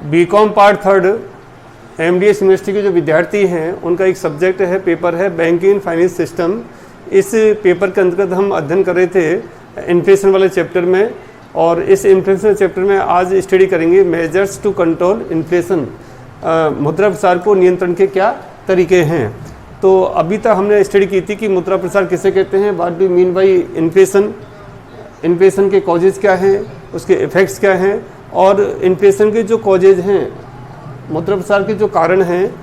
BCom part third MDS university के जो विद्यार्थी हैं उनका एक सब्जेक्ट है, पेपर है बैंकिंग एंड फाइनेंस सिस्टम। इस पेपर के अंतर्गत हम अध्ययन कर रहे थे इन्फ्लेशन वाले चैप्टर में, और इस इन्फ्लेशन चैप्टर में आज स्टडी करेंगे मेजर्स टू कंट्रोल इन्फ्लेशन, मुद्रा प्रसार को नियंत्रण के क्या तरीके हैं। तो अभी तक हमने स्टडी की थी कि मुद्रा प्रसार किसे कहते हैं, what do mean by inflation, inflation के कॉजेज क्या हैं, उसके इफ़ेक्ट्स क्या हैं, और इन्फ्लेशन के जो कॉजेज हैं, मुद्रा प्रसार के जो कारण हैं,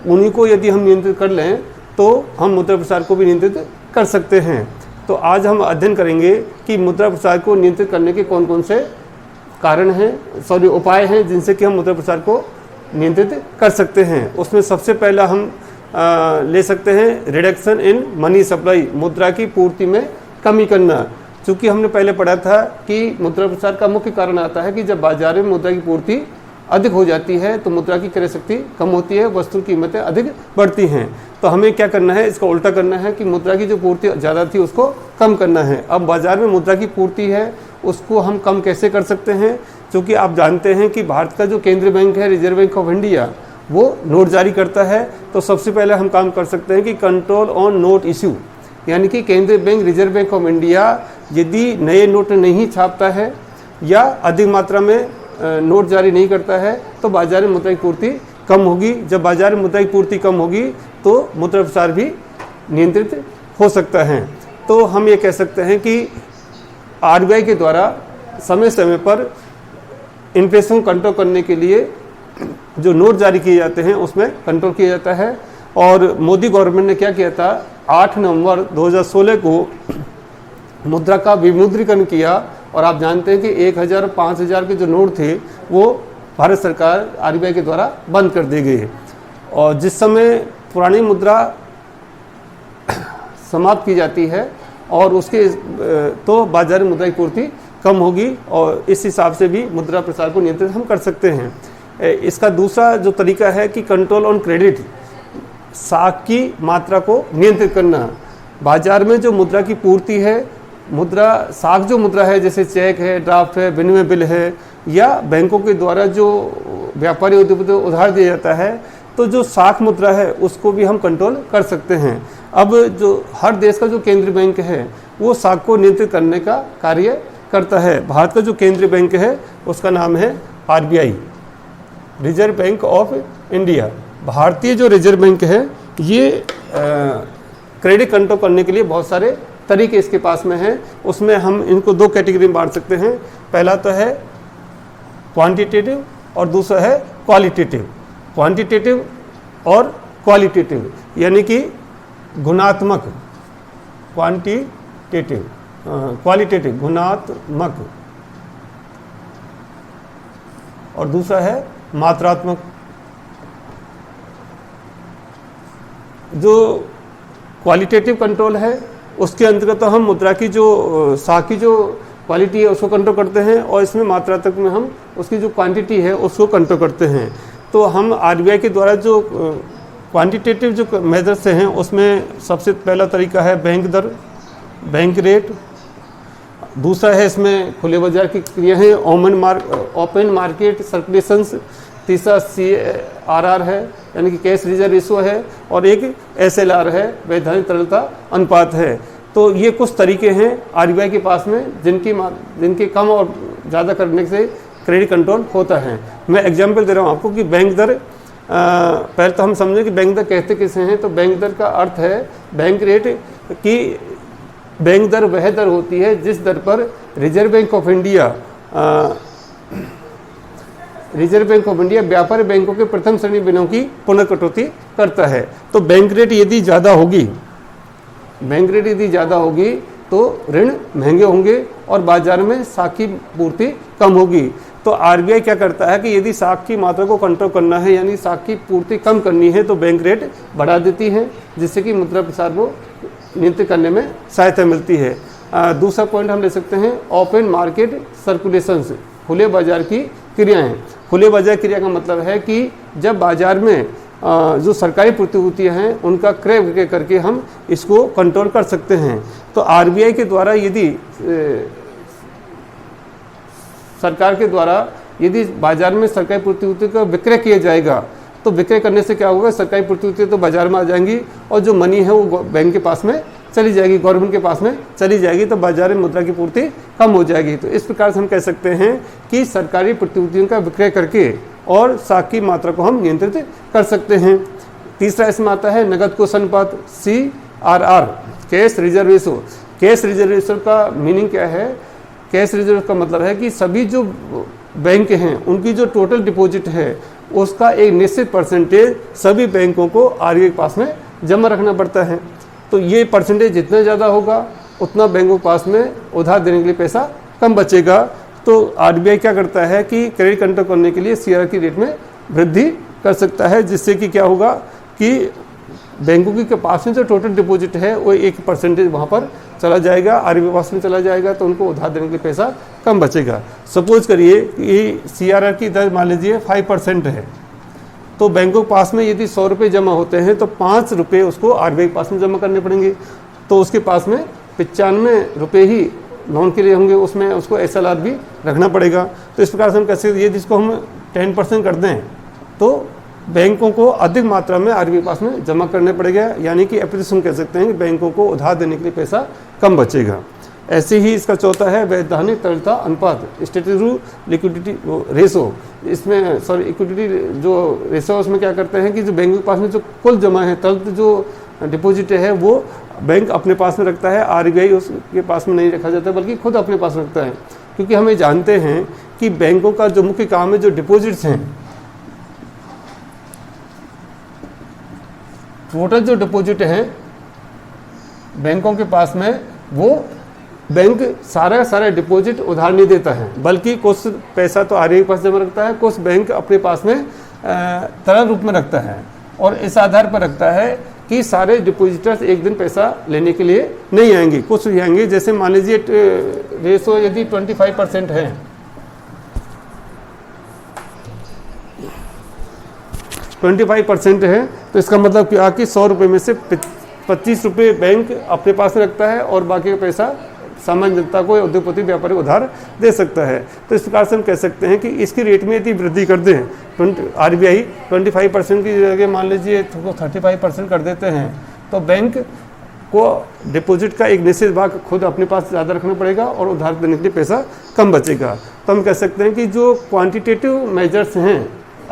उन्हीं को यदि हम नियंत्रित कर लें तो हम मुद्रा प्रसार को भी नियंत्रित कर सकते हैं। तो आज हम अध्ययन करेंगे कि मुद्रा प्रसार को नियंत्रित करने के कौन कौन से कारण हैं, उपाय हैं जिनसे कि हम मुद्रा प्रसार को नियंत्रित कर सकते हैं। उसमें सबसे पहला हम ले सकते हैं रिडक्शन इन मनी सप्लाई, मुद्रा की पूर्ति में कमी करना। चूँकि हमने पहले पढ़ा था कि मुद्रा प्रसार का मुख्य कारण आता है कि जब बाजार में मुद्रा की पूर्ति अधिक हो जाती है तो मुद्रा की क्रय शक्ति कम होती है, वस्तु की कीमतें अधिक बढ़ती हैं। तो हमें क्या करना है, इसका उल्टा करना है कि मुद्रा की जो पूर्ति ज़्यादा थी उसको कम करना है। अब बाजार में मुद्रा की पूर्ति है उसको हम कम कैसे कर सकते हैं, क्योंकि आप जानते हैं कि भारत का जो केंद्रीय बैंक है, रिजर्व बैंक ऑफ इंडिया, वो नोट जारी करता है। तो सबसे पहले हम काम कर सकते हैं कि कंट्रोल ऑन नोट इशू, यानी कि केंद्रीय bank, reserve bank of India यदि नए नोट नहीं छापता है या अधिक मात्रा में नोट जारी नहीं करता है तो बाजार में मुद्रा की पूर्ति कम होगी। जब बाजार में मुद्रा की पूर्ति कम होगी तो मुद्रा प्रसार भी नियंत्रित हो सकता है। तो हम ये कह सकते हैं कि आरबीआई के द्वारा समय समय पर इन्फ्लेशन को कंट्रोल करने के लिए जो नोट जारी किए जाते हैं उसमें कंट्रोल किया जाता है। और मोदी गवर्नमेंट ने क्या किया था, 8 नवंबर 2016 को मुद्रा का विमुद्रीकरण किया, और आप जानते हैं कि 1000 5000 के जो नोट थे वो भारत सरकार आरबीआई के द्वारा बंद कर दी गई। और जिस समय पुरानी मुद्रा समाप्त की जाती है और उसके तो बाजार में मुद्रा की पूर्ति कम होगी, और इस हिसाब से भी मुद्रा प्रसार को नियंत्रित हम कर सकते हैं। इसका दूसरा जो तरीका है कि कंट्रोल ऑन क्रेडिट, साख की मात्रा को नियंत्रित करना। बाजार में जो मुद्रा की पूर्ति है, मुद्रा साख जो मुद्रा है जैसे चेक है, ड्राफ्ट है, विनिमय बिल है, या बैंकों के द्वारा जो व्यापारी उद्योगों को उधार दिया जाता है, तो जो साख मुद्रा है उसको भी हम कंट्रोल कर सकते हैं। अब जो हर देश का जो केंद्रीय बैंक है वो साख को नियंत्रित करने का कार्य करता है। भारत का जो केंद्रीय बैंक है उसका नाम है RBI, reserve bank of India. भारतीय जो रिजर्व बैंक है ये क्रेडिट कंट्रोल करने के लिए बहुत सारे तरीके इसके पास में हैं। उसमें हम इनको दो कैटेगरी में बांट सकते हैं। पहला तो है क्वांटिटेटिव और दूसरा है क्वालिटेटिव। क्वांटिटेटिव और क्वालिटेटिव यानी कि गुणात्मक, क्वांटिटेटिव, क्वालिटेटिव गुणात्मक, और दूसरा है मात्रात्मक। जो क्वालिटेटिव कंट्रोल है उसके अंतर्गत तो हम मुद्रा की जो साख की जो क्वालिटी है उसको कंट्रोल करते हैं, और इसमें मात्रात्मक में हम उसकी जो क्वांटिटी है उसको कंट्रोल करते हैं। तो हम आरबीआई के द्वारा जो क्वांटिटेटिव जो मेजर्स हैं उसमें सबसे पहला तरीका है बैंक दर, बैंक रेट। दूसरा है इसमें खुले बाजार की क्रिया है, ओपन मार्केट सर्कुलेशंस। तीसरा CRR है यानी कि कैश रिजर्व रेशो है, और एक SLR है, वैधानिक तरलता अनुपात है। तो ये कुछ तरीके हैं आरबीआई के पास में जिनके कम और ज़्यादा करने से क्रेडिट कंट्रोल होता है। मैं एग्जांपल दे रहा हूँ आपको कि बैंक दर, पहले तो हम समझें कि बैंक दर कहते किसे हैं। तो बैंक दर का अर्थ है बैंक रेट की। बैंक दर वह दर होती है जिस दर पर रिजर्व बैंक ऑफ इंडिया व्यापारी बैंकों के प्रथम श्रेणी बिलों की पुनर्कटौती करता है। तो बैंक रेट यदि ज़्यादा होगी तो ऋण महंगे होंगे और बाजार में साख की पूर्ति कम होगी। तो आरबीआई क्या करता है कि यदि साख की मात्रा को कंट्रोल करना है यानी साख की पूर्ति कम करनी है तो बैंक रेट बढ़ा देती है, जिससे कि मुद्रा प्रसार को नियंत्रित करने में सहायता मिलती है। दूसरा पॉइंट हम ले सकते हैं ओपन मार्केट सर्कुलेशंस, खुले बाजार की क्रियाएं। खुले बाजार क्रिया का मतलब है कि जब बाजार में जो सरकारी प्रतिभूतियां हैं उनका क्रय विक्रय करके हम इसको कंट्रोल कर सकते हैं। तो आरबीआई के द्वारा यदि सरकार के द्वारा यदि बाजार में सरकारी प्रतिभूतियों का विक्रय किया जाएगा तो विक्रय करने से क्या होगा, सरकारी प्रतिभूतियाँ तो बाजार में आ जाएंगी और जो मनी है वो बैंक के पास में चली जाएगी, गवर्नमेंट के पास में चली जाएगी, तो बाजार में मुद्रा की पूर्ति कम हो जाएगी। तो इस प्रकार से हम कह सकते हैं कि सरकारी प्रतिभूतियों का विक्रय करके और साख की मात्रा को हम नियंत्रित कर सकते हैं। तीसरा इसमें आता है नगद कोष अनुपात, CRR, cash reserve ratio. Cash reserve ratio का मीनिंग क्या है? कैश रिजर्व का मतलब है कि सभी जो बैंक हैं उनकी जो टोटल डिपॉजिट है उसका एक निश्चित परसेंटेज सभी बैंकों को RBI के पास में जमा रखना पड़ता है। तो ये परसेंटेज जितना ज़्यादा होगा उतना बैंकों के पास में उधार देने के लिए पैसा कम बचेगा। तो RBI क्या करता है कि क्रेडिट कंट्रोल करने के लिए CRR की रेट में वृद्धि कर सकता है, जिससे कि क्या होगा कि बैंकों के पास में जो टोटल डिपॉजिट है वो एक परसेंटेज वहाँ पर चला जाएगा, RBI पास में चला जाएगा, तो उनको उधार देने के लिए पैसा कम बचेगा। सपोज करिए कि CRR की दर मान लीजिए 5% है, तो बैंकों के पास में यदि 100 रुपये जमा होते हैं तो 5 रुपये उसको RBI के पास में जमा करने पड़ेंगे, तो उसके पास में 95 रुपये ही लोन के लिए होंगे, उसमें उसको SLR भी रखना पड़ेगा। तो इस प्रकार से हम कैसे ये जिसको हम 10% कर दें तो बैंकों को अधिक मात्रा में RBI पास में जमा करने पड़ेगा, यानी कि एप्लीकेशन कह सकते हैं कि बैंकों को उधार देने के लिए पैसा कम बचेगा। ऐसे ही इसका चौथा है वैधानिक तरलता अनुपात, स्टेटरी लिक्विडिटी रेशो। इसमें इक्विटी जो रेशो उसमें क्या करते हैं कि जो बैंक के पास में जो कुल जमा है, तरल जो डिपॉजिट है वो बैंक अपने पास में रखता है, RBI उसके पास में नहीं रखा जाता बल्कि खुद अपने पास रखता है। क्योंकि हमें जानते हैं कि बैंकों का जो मुख्य काम है जो डिपॉजिट्स हैं, टोटल जो डिपॉजिट है बैंकों के पास में, वो बैंक सारा डिपॉजिट उधार नहीं देता है, बल्कि कुछ पैसा तो RBI के पास जमा रखता है, कुछ बैंक अपने पास में तरल रूप में रखता है, और इस आधार पर रखता है कि सारे डिपॉजिटर्स एक दिन पैसा लेने के लिए नहीं आएंगे, कुछ ही आएंगे। जैसे मान लीजिए रेशो यदि 25% है, 25% है, तो इसका मतलब क्या कि 100 रुपये में से 25 रुपये बैंक अपने पास में रखता है और बाकी का पैसा सामान्य जनता को या उद्योगपति व्यापारी उधार दे सकता है। तो इस प्रकार से हम कह सकते हैं कि इसकी रेट में यदि वृद्धि कर दें, RBI 25% की जगह मान लीजिए 35% कर देते हैं, तो बैंक को डिपॉजिट का एक निश्चित भाग खुद अपने पास ज़्यादा रखना पड़ेगा और उधार देने के लिए पैसा कम बचेगा। तो हम कह सकते हैं कि जो क्वान्टिटेटिव मेजर्स हैं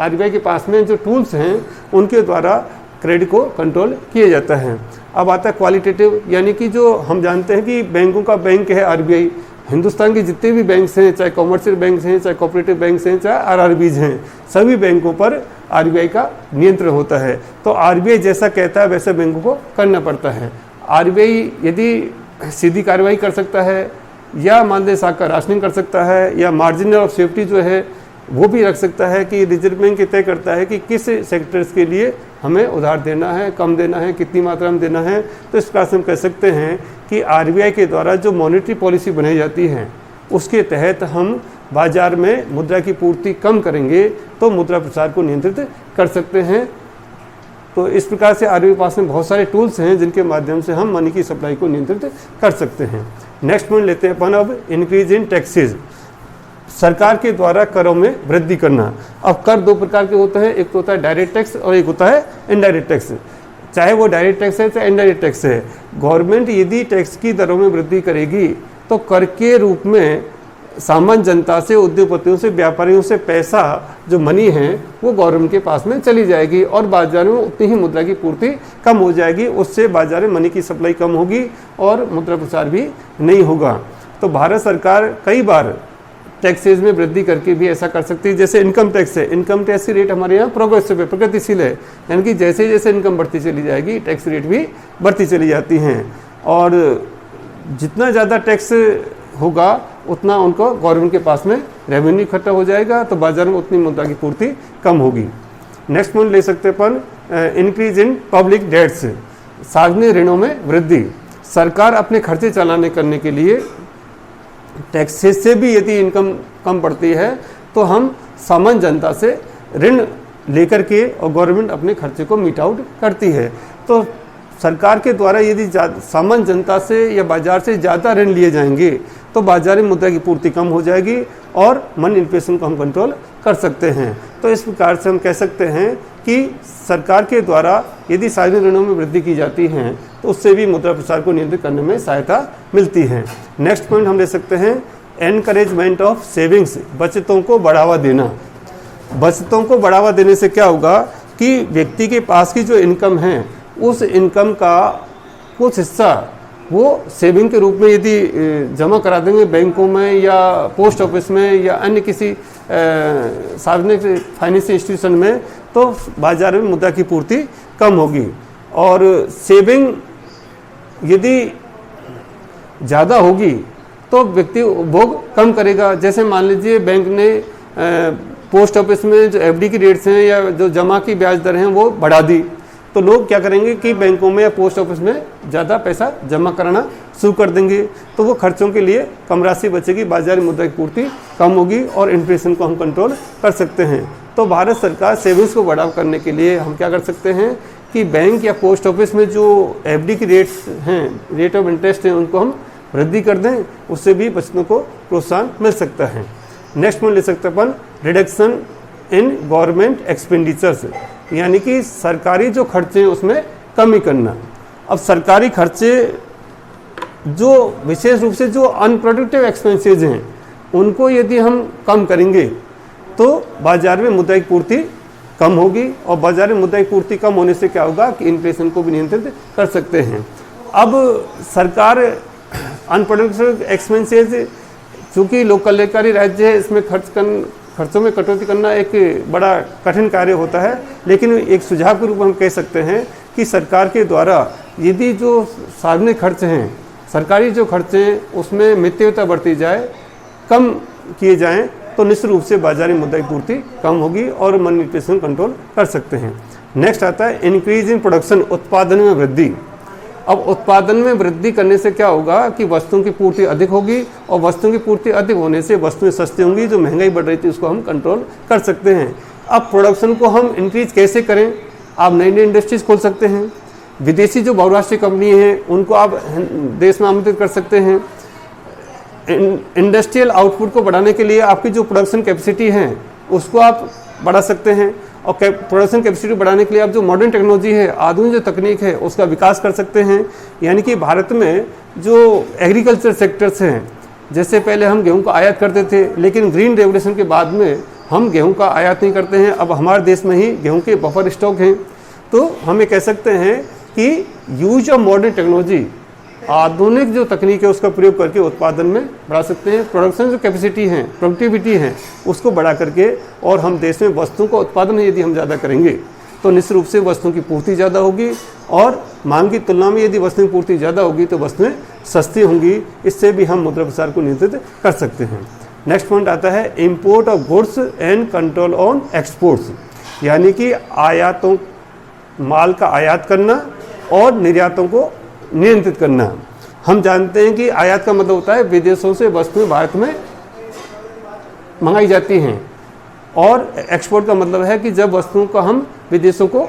RBI के पास में, जो टूल्स हैं, उनके द्वारा क्रेडिट को कंट्रोल किया जाता है। अब आता है क्वालिटेटिव, यानी कि जो हम जानते हैं कि बैंकों का बैंक है RBI, हिंदुस्तान के जितने भी बैंक्स हैं, चाहे कॉमर्शियल बैंक हैं, चाहे कोऑपरेटिव बैंक हैं, चाहे RRBs हैं, सभी बैंकों पर RBI का नियंत्रण होता है। तो RBI जैसा कहता है वैसे बैंकों को करना पड़ता है। RBI यदि सीधी कार्रवाई कर सकता है या मानदेय साख का राशनिंग कर सकता है या मार्जिन ऑफ सेफ्टी जो है वो भी रख सकता है कि रिजर्व बैंक तय करता है कि किस सेक्टर्स के लिए हमें उधार देना है, कम देना है, कितनी मात्रा में देना है। तो इस प्रकार से हम कह सकते हैं कि RBI के द्वारा जो मॉनेटरी पॉलिसी बनाई जाती है उसके तहत हम बाजार में मुद्रा की पूर्ति कम करेंगे तो मुद्रा प्रसार को नियंत्रित कर सकते हैं। तो इस प्रकार से RBI के पास में बहुत सारे टूल्स हैं जिनके माध्यम से हम मनी की सप्लाई को नियंत्रित कर सकते हैं। नेक्स्ट पॉइंट लेते हैं अपन अब इंक्रीज इन टैक्सेज, सरकार के द्वारा करों में वृद्धि करना। अब कर दो प्रकार के होते हैं, एक तो होता है डायरेक्ट टैक्स और एक होता है इनडायरेक्ट टैक्स। चाहे वो डायरेक्ट टैक्स है चाहे इनडायरेक्ट टैक्स है, गवर्नमेंट यदि टैक्स की दरों में वृद्धि करेगी तो कर के रूप में सामान्य जनता से, उद्योगपतियों से, व्यापारियों से पैसा जो मनी है वो गवर्नमेंट के पास में चली जाएगी और बाजार में उतनी ही मुद्रा की पूर्ति कम हो जाएगी। उससे बाजार में मनी की सप्लाई कम होगी और मुद्रा प्रसार भी नहीं होगा। तो भारत सरकार कई बार टैक्सेज में वृद्धि करके भी ऐसा कर सकती है। जैसे इनकम टैक्स है, इनकम टैक्स की रेट हमारे यहाँ प्रोग्रेसिव है, प्रगतिशील है, यानी कि जैसे जैसे इनकम बढ़ती चली जाएगी टैक्स रेट भी बढ़ती चली जाती हैं और जितना ज़्यादा टैक्स होगा उतना उनको गवर्नमेंट के पास में रेवेन्यू इकट्ठा हो जाएगा, तो बाजार में उतनी मुद्रा की पूर्ति कम होगी। नेक्स्ट पॉइंट ले सकते अपन इंक्रीज इन पब्लिक डेट्स, सार्वजनिक ऋणों में वृद्धि। सरकार अपने खर्चे चलाने करने के लिए टैक्सेस से भी यदि इनकम कम पड़ती है तो हम सामान्य जनता से ऋण लेकर के और गवर्नमेंट अपने खर्चे को मीट आउट करती है। तो सरकार के द्वारा यदि सामान्य जनता से या बाजार से ज़्यादा ऋण लिए जाएंगे तो बाजार में मुद्रा की पूर्ति कम हो जाएगी और मनी इन्फ्लेशन को हम कंट्रोल कर सकते हैं। तो इस प्रकार से हम कह सकते हैं कि सरकार के द्वारा यदि सार्वजनिक ऋणों में वृद्धि की जाती है तो उससे भी मुद्रा प्रसार को नियंत्रित करने में सहायता मिलती है। नेक्स्ट पॉइंट हम ले सकते हैं एनकरेजमेंट ऑफ सेविंग्स, बचतों को बढ़ावा देना। बचतों को बढ़ावा देने से क्या होगा कि व्यक्ति के पास की जो इनकम है उस इनकम का कुछ हिस्सा वो सेविंग के रूप में यदि जमा करा देंगे बैंकों में या पोस्ट ऑफिस में या अन्य किसी सार्वजनिक फाइनेंशियल इंस्टीट्यूशन में, तो बाजार में मुद्रा की पूर्ति कम होगी। और सेविंग यदि ज़्यादा होगी तो व्यक्ति उपभोग कम करेगा। जैसे मान लीजिए बैंक ने पोस्ट ऑफिस में जो एफडी की रेट्स हैं या जो जमा की ब्याज दर हैं वो बढ़ा दी, तो लोग क्या करेंगे कि बैंकों में या पोस्ट ऑफिस में ज़्यादा पैसा जमा कराना शुरू कर देंगे, तो वो खर्चों के लिए कम राशि बचेगी, बाजार मुद्रा की पूर्ति कम होगी और इन्फ्लेशन को हम कंट्रोल कर सकते हैं। तो भारत सरकार सेविंग्स को बढ़ावा करने के लिए हम क्या कर सकते हैं कि बैंक या पोस्ट ऑफिस में जो एफडी की रेट्स हैं, रेट ऑफ इंटरेस्ट हैं, उनको हम वृद्धि कर दें, उससे भी बचतों को प्रोत्साहन मिल सकता है। नेक्स्ट में ले सकते हैं अपन रिडक्शन इन गवर्नमेंट एक्सपेंडिचर्स, यानी कि सरकारी जो खर्चे हैं उसमें कमी करना। अब सरकारी खर्चे जो विशेष रूप से जो अनप्रोडक्टिव एक्सपेंसेस हैं उनको यदि हम कम करेंगे तो बाजार में मुद्रा की पूर्ति कम होगी, और बाजार में मुद्रा की पूर्ति कम होने से क्या होगा कि इन्फ्लेशन को भी नियंत्रित कर सकते हैं। अब सरकार अनप्रोडक्टिव एक्सपेंसेस, चूँकि लोक कल्याणकारी राज्य है, इसमें खर्चों में कटौती करना एक बड़ा कठिन कार्य होता है, लेकिन एक सुझाव के रूप में हम कह सकते हैं कि सरकार के द्वारा यदि जो सार्वजनिक खर्च हैं, सरकारी जो खर्चे हैं उसमें मितव्ययता बढ़ती जाए, कम किए जाएं, तो निश्चित रूप से बाजारी मुद्रा की पूर्ति कम होगी और मनी इन्फ्लेशन कंट्रोल कर सकते हैं। नेक्स्ट आता है इंक्रीज इन प्रोडक्शन, उत्पादन में वृद्धि। अब उत्पादन में वृद्धि करने से क्या होगा कि वस्तुओं की पूर्ति अधिक होगी, और वस्तुओं की पूर्ति अधिक होने से वस्तुएं सस्ती होंगी, जो महंगाई बढ़ रही थी उसको हम कंट्रोल कर सकते हैं। अब प्रोडक्शन को हम इंक्रीज कैसे करें? आप नई नई इंडस्ट्रीज खोल सकते हैं, विदेशी जो बहुराष्ट्रीय कंपनी हैं उनको आप देश में आमंत्रित कर सकते हैं। इंडस्ट्रियल आउटपुट को बढ़ाने के लिए आपकी जो प्रोडक्शन कैपेसिटी है उसको आप बढ़ा सकते हैं, और प्रोडक्शन कैपेसिटी बढ़ाने के लिए आप जो मॉडर्न टेक्नोलॉजी है, आधुनिक जो तकनीक है उसका विकास कर सकते हैं। यानी कि भारत में जो एग्रीकल्चर सेक्टर्स हैं, जैसे पहले हम गेहूं का आयात करते थे, लेकिन ग्रीन रेवोल्यूशन के बाद में हम गेहूं का आयात नहीं करते हैं, अब हमारे देश में ही गेहूं के बफर स्टॉक हैं। तो हम ये कह सकते हैं कि यूज ऑफ मॉडर्न टेक्नोलॉजी, आधुनिक जो तकनीक है उसका प्रयोग करके उत्पादन में बढ़ा सकते हैं। प्रोडक्शन जो कैपेसिटी है, प्रोडक्टिविटी है, उसको बढ़ा करके, और हम देश में वस्तुओं का उत्पादन यदि हम ज़्यादा करेंगे तो निश्चित रूप से वस्तुओं की पूर्ति ज़्यादा होगी, और मांग की तुलना में यदि वस्तुओं की पूर्ति ज़्यादा होगी तो वस्तुएं सस्ती होंगी। इससे भी हम मुद्रा प्रसार को नियंत्रित कर सकते हैं। नेक्स्ट पॉइंट आता है import of goods and control on exports, यानी कि आयातों, माल का आयात करना और निर्यातों को नियंत्रित करना। हम जानते हैं कि आयात का मतलब होता है विदेशों से वस्तुएं भारत में मंगाई जाती हैं, और एक्सपोर्ट का मतलब है कि जब वस्तुओं को हम विदेशों को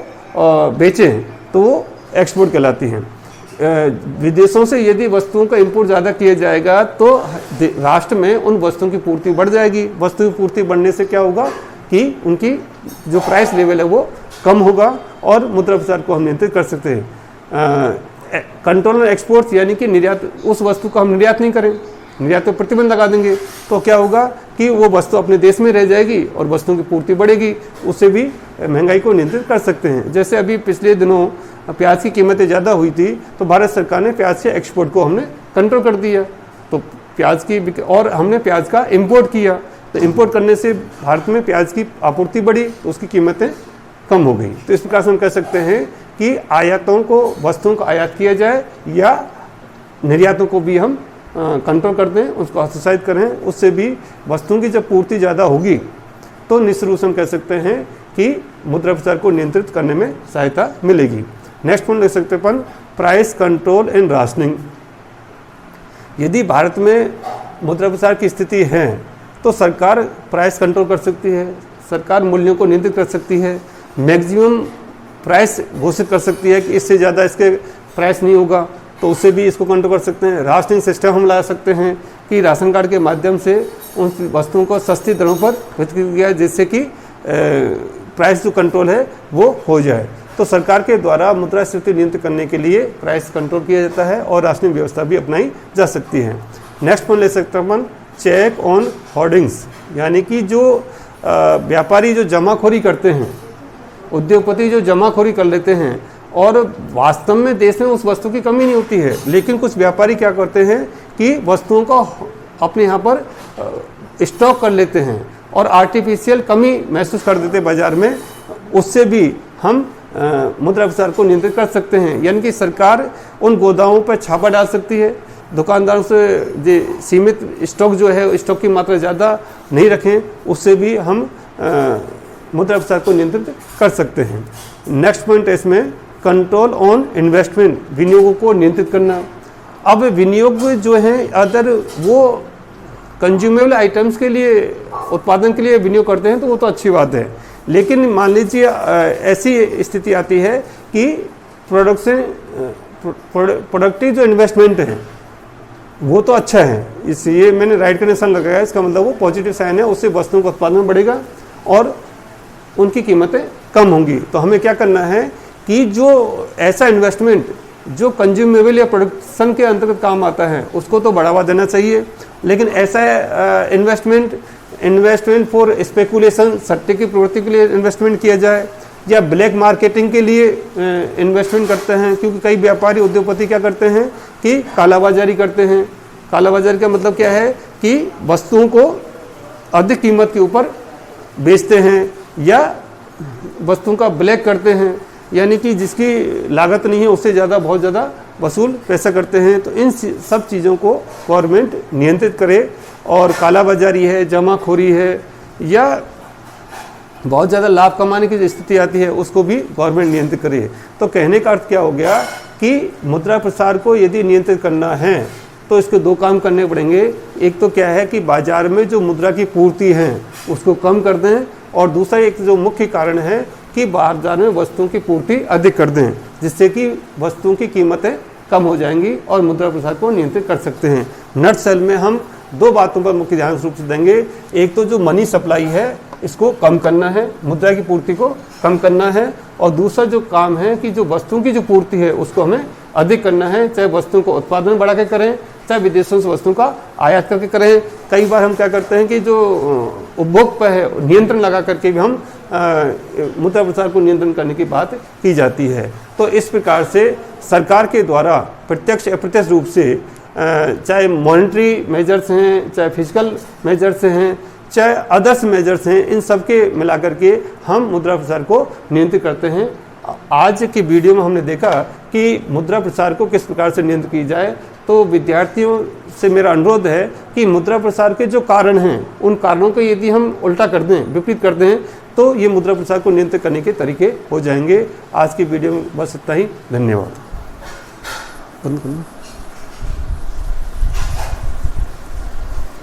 बेचें तो वो एक्सपोर्ट कहलाती हैं। विदेशों से यदि वस्तुओं का इंपोर्ट ज़्यादा किया जाएगा तो राष्ट्र में उन वस्तुओं की पूर्ति बढ़ जाएगी। वस्तु की पूर्ति बढ़ने से क्या होगा कि उनकी जो प्राइस लेवल है वो कम होगा, और मुद्रा प्रसार को हम नियंत्रित कर सकते हैं। कंट्रोल ऑन एक्सपोर्ट्स, यानी कि निर्यात, उस वस्तु को हम निर्यात नहीं करें, निर्यात पर प्रतिबंध लगा देंगे तो क्या होगा कि वो वस्तु अपने देश में रह जाएगी और वस्तुओं की पूर्ति बढ़ेगी, उससे भी महंगाई को नियंत्रित कर सकते हैं। जैसे अभी पिछले दिनों प्याज की कीमतें ज़्यादा हुई थी तो भारत सरकार ने प्याज के एक्सपोर्ट को हमने कंट्रोल कर दिया, तो प्याज की, और हमने प्याज का इम्पोर्ट किया, तो इम्पोर्ट करने से भारत में प्याज की आपूर्ति बढ़ी तो उसकी कीमतें कम हो गई। तो इस प्रकार से हम कह सकते हैं कि आयातों को, वस्तुओं को आयात किया जाए या निर्यातों को भी हम कंट्रोल कर दें, उसको हतोत्साहित करें, उससे भी वस्तुओं की जब पूर्ति ज़्यादा होगी तो निश्चित रूप से हम कह सकते हैं कि मुद्रा प्रसार को नियंत्रित करने में सहायता मिलेगी। नेक्स्ट पॉइंट ले सकते हैं अपन प्राइस कंट्रोल एंड राशनिंग। यदि भारत में मुद्रा प्रसार की स्थिति है तो सरकार प्राइस कंट्रोल कर सकती है, सरकार मूल्यों को नियंत्रित कर सकती है, मैक्सिमम प्राइस घोषित कर सकती है कि इससे ज़्यादा इसके प्राइस नहीं होगा, तो उससे भी इसको कंट्रोल कर सकते हैं। राशनिंग सिस्टम हम ला सकते हैं कि राशन कार्ड के माध्यम से उन वस्तुओं को सस्ती दरों पर वितरित किया जाए, जिससे कि प्राइस जो कंट्रोल है वो हो जाए। तो सरकार के द्वारा मुद्रास्फीति नियंत्रित करने के लिए प्राइस कंट्रोल किया जाता है और राशनिंग व्यवस्था भी अपनाई जा सकती है। नेक्स्ट पॉइंट ले सकते हैं अपन, चेक ऑन होर्डिंग्स, यानी कि जो व्यापारी जो जमाखोरी करते हैं, उद्योगपति जो जमाखोरी कर लेते हैं और वास्तव में देश में उस वस्तु की कमी नहीं होती है, लेकिन कुछ व्यापारी क्या करते हैं कि वस्तुओं को अपने यहाँ पर स्टॉक कर लेते हैं और आर्टिफिशियल कमी महसूस कर देते हैं बाजार में। उससे भी हम मुद्रा प्रसार को नियंत्रित कर सकते हैं, यानी कि सरकार उन गोदामों पर छापा डाल सकती है, दुकानदारों से जो सीमित स्टॉक जो है, स्टॉक की मात्रा ज़्यादा नहीं रखें, उससे भी हम मुद्रा प्रसार को नियंत्रित कर सकते हैं। नेक्स्ट पॉइंट है इसमें कंट्रोल ऑन इन्वेस्टमेंट, विनियोगों को नियंत्रित करना। अब विनियोग जो है अदर वो कंज्यूमेबल आइटम्स के लिए, उत्पादन के लिए विनियोग करते हैं तो वो तो अच्छी बात है, लेकिन मान लीजिए ऐसी स्थिति आती है कि प्रोडक्टिव जो इन्वेस्टमेंट है वो तो अच्छा है, इसलिए मैंने राइट का निशान लगाया, इसका मतलब वो पॉजिटिव साइन है, उससे वस्तुओं का उत्पादन बढ़ेगा और उनकी कीमतें कम होंगी। तो हमें क्या करना है कि जो ऐसा इन्वेस्टमेंट जो कंज्यूमेबल या प्रोडक्शन के अंतर्गत काम आता है उसको तो बढ़ावा देना चाहिए, लेकिन ऐसा इन्वेस्टमेंट फॉर स्पेकुलेशन, सट्टे की प्रवृत्ति के लिए इन्वेस्टमेंट किया जाए या ब्लैक मार्केटिंग के लिए इन्वेस्टमेंट करते हैं, क्योंकि कई व्यापारी उद्योगपति क्या करते हैं कि कालाबाजारी करते हैं। कालाबाजारी का मतलब क्या है कि वस्तुओं को अधिक कीमत के ऊपर बेचते हैं या वस्तुओं का ब्लैक करते हैं, यानी कि जिसकी लागत नहीं है उससे ज़्यादा बहुत ज़्यादा वसूल पैसा करते हैं। तो इन सब चीज़ों को गवर्नमेंट नियंत्रित करे, और कालाबाजारी है, जमाखोरी है या बहुत ज़्यादा लाभ कमाने की जो स्थिति आती है उसको भी गवर्नमेंट नियंत्रित करे। तो कहने का अर्थ क्या हो गया कि मुद्रा प्रसार को यदि नियंत्रित करना है तो इसके दो काम करने पड़ेंगे। एक तो क्या है कि बाजार में जो मुद्रा की पूर्ति है उसको कम कर दें, और दूसरा एक जो मुख्य कारण है कि बाजार में वस्तुओं की पूर्ति अधिक कर दें, जिससे कि वस्तुओं की कीमतें कम हो जाएंगी और मुद्रा प्रसार को नियंत्रित कर सकते हैं। नट सेल में हम दो बातों पर मुख्य ध्यान रूप से देंगे। एक तो जो मनी सप्लाई है इसको कम करना है, मुद्रा की पूर्ति को कम करना है, और दूसरा जो काम है कि जो वस्तुओं की जो पूर्ति है उसको हमें अधिक करना है, चाहे वस्तुओं को उत्पादन बढ़ा के करें, चाहे विदेशों से वस्तुओं का आयात करके करें। कई बार हम क्या करते हैं कि जो उपभोग पर है नियंत्रण लगा करके भी हम मुद्रा प्रसार को नियंत्रण करने की बात की जाती है। तो इस प्रकार से सरकार के द्वारा प्रत्यक्ष अप्रत्यक्ष रूप से चाहे मॉनेटरी मेजर्स हैं, चाहे फिजिकल मेजर्स हैं, चाहे अदर्स मेजर्स हैं, इन सब के मिलाकर के हम मुद्रा प्रसार को नियंत्रित करते हैं। आज की वीडियो में हमने देखा कि मुद्रा प्रसार को किस प्रकार से नियंत्रित की जाए। तो विद्यार्थियों से मेरा अनुरोध है कि मुद्रा प्रसार के जो कारण हैं उन कारणों को यदि हम उल्टा कर दें, विपरीत कर दें, तो ये मुद्रा प्रसार को नियंत्रित करने के तरीके हो जाएंगे। आज की वीडियो में बस इतना ही। धन्यवाद। बंद करना।